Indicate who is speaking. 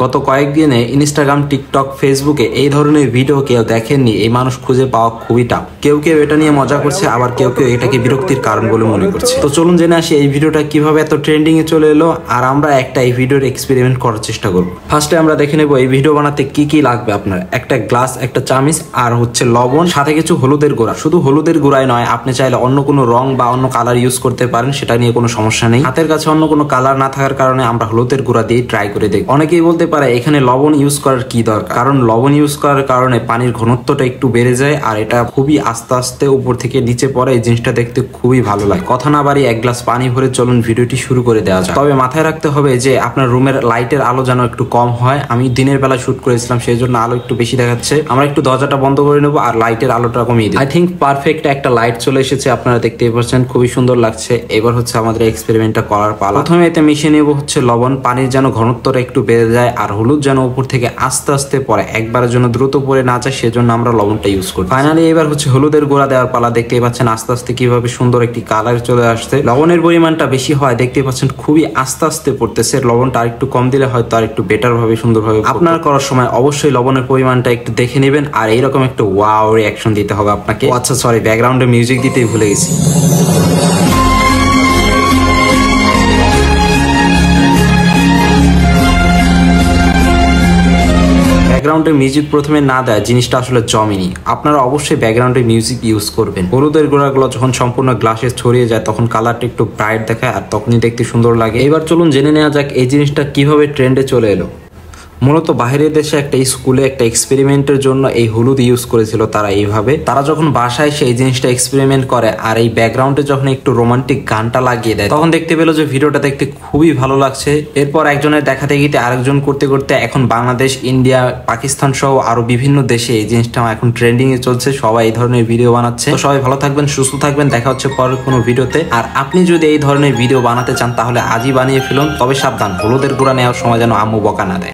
Speaker 1: গত কয়েকদিনে Instagram, TikTok, ফেসবুকে এই ধরনের ভিডিও কেউ দেখেননি, এই মানুষ খুঁজে পাওয়া খুবই টাফ। কেউ কেউ এটা নিয়ে মজা করছে, আবার কেউ কেউ এটাকে বিরক্তির কারণ বলে মনে করছে। তো চলুন জেনে আসি এই ভিডিওটা কিভাবে এত ট্রেন্ডিং এ চলে এলো, আর আমরা একটা এই ভিডিওর এক্সপেরিমেন্ট করার চেষ্টা করব। ফার্স্টে আমরা দেখে নেব এই ভিডিও বানাতে কি কি লাগবে আপনার। একটা গ্লাস, একটা চামিচ, আর হচ্ছে লবণ, সাথে কিছু হলুদের গুঁড়া। শুধু হলুদের গুঁড়াই নয়, আপনি চাইলে অন্য কোনো রং বা অন্য কালার ইউজ করতে পারেন, সেটা নিয়ে কোনো সমস্যা নেই। হাতের কাছে অন্য কোনো কালার না থাকার কারণে আমরা হলুদের গুঁড়া দিয়ে ট্রাই করে দেখব। অনেকেই বলতে পারে এখানে লবণ ইউজ করার কি দরকার, কারণ লবণ ইউজ করার কারণে পানির ঘনত্বটা একটু বেড়ে যায়, আর এটা খুবই আস্তে আস্তে উপর থেকে নিচে পড়ে। এই জিনিসটা দেখতে খুবই ভালো লাগে। কথা না বাড়ি এক গ্লাস পানি ভরে চলুন ভিডিওটি শুরু করে দেওয়া যায়। তবে মাথায় রাখতে হবে যে আপনার রুমের লাইটের আলো যেন একটু কম হয়। আমি দিনের বেলা শুট করেছিলাম, সেই জন্য আলো একটু বেশি দেখাচ্ছে। আমরা একটু দরজাটা বন্ধ করে নেবো আর লাইটের আলোটা কমিয়ে দিই। আই থিঙ্ক পারফেক্ট একটা লাইট চলে এসেছে, আপনারা দেখতেই পাচ্ছেন, খুবই সুন্দর লাগছে। এবার হচ্ছে আমাদের এক্সপেরিমেন্টটা করার পালা। প্রথমে এতে মিশিয়ে নেব হচ্ছে লবণ, পানির যেন ঘনত্বটা একটু বেড়ে যায়, আর হলুদ যেন উপর থেকে আস্তে আস্তে পড়ে, একবারের জন্য দ্রুত পড়ে না যায়, সেজন্য আমরা লবণটা ইউজ করি। ফাইনালি এবার হচ্ছে হলুদের গুঁড়া দেওয়ার পালা। দেখতেই পাচ্ছেন আস্তে আস্তে কিভাবে সুন্দর একটি কালার চলে আসছে। লবণের পরিমাণটা বেশি হয়, দেখতেই পাচ্ছেন খুবই আস্তে আস্তে পড়তেছে। লবণটা আর একটু কম দিলে হয়তো আর একটু বেটার ভাবে সুন্দরভাবে। আপনার করার সময় অবশ্যই লবণের পরিমাণটা একটু দেখে নেবেন, আর এইরকম একটা ওয়াও রিঅ্যাকশন দিতে হবে আপনাকে। আচ্ছা সরি, ব্যাকগ্রাউন্ডে মিউজিক দিতেই ভুলে গেছি। ব্যাকগ্রাউন্ডে মিউজিক প্রথমে না দেয় জিনিসটা আসলে জমেনি। আপনারা অবশ্যই ব্যাকগ্রাউন্ডে মিউজিক ইউজ করবেন। হলুদের গুঁড়াগুলো যখন সম্পূর্ণ গ্লাসে ছড়িয়ে যায় তখন কালারটা একটু ব্রাইট দেখায়, আর তখনই দেখতে সুন্দর লাগে। এবার চলুন জেনে নেওয়া যাক এই জিনিসটা কিভাবে ট্রেন্ডে চলে এলো। মূলত বাইরের দেশে একটা স্কুলে একটা এক্সপেরিমেন্টের জন্য এই হলুদ ইউজ করেছিল তারা। এইভাবে তারা যখন বাসায় সেই জিনিসটা এক্সপেরিমেন্ট করে, আর এই ব্যাকগ্রাউন্ডে যখন একটু রোমান্টিক গানটা লাগিয়ে দেয়, তখন দেখতে পেলো যে ভিডিওটা দেখতে খুবই ভালো লাগছে। এরপর একজনের দেখাতে গিয়ে আরেকজন করতে করতে এখন বাংলাদেশ, ইন্ডিয়া, পাকিস্তান সহ আরো বিভিন্ন দেশে এই জিনিসটা এখন ট্রেন্ডিং এ চলছে। সবাই এই ধরনের ভিডিও বানাচ্ছে। তো সবাই ভালো থাকবেন, সুস্থ থাকবেন, দেখা হচ্ছে পরের কোনো ভিডিওতে। আর আপনি যদি এই ধরনের ভিডিও বানাতে চান তাহলে আজই বানিয়ে ফেলুন। তবে সাবধান, হলুদের গুঁড়া নেওয়ার সময় যেন আম্মু বকা না দেয়।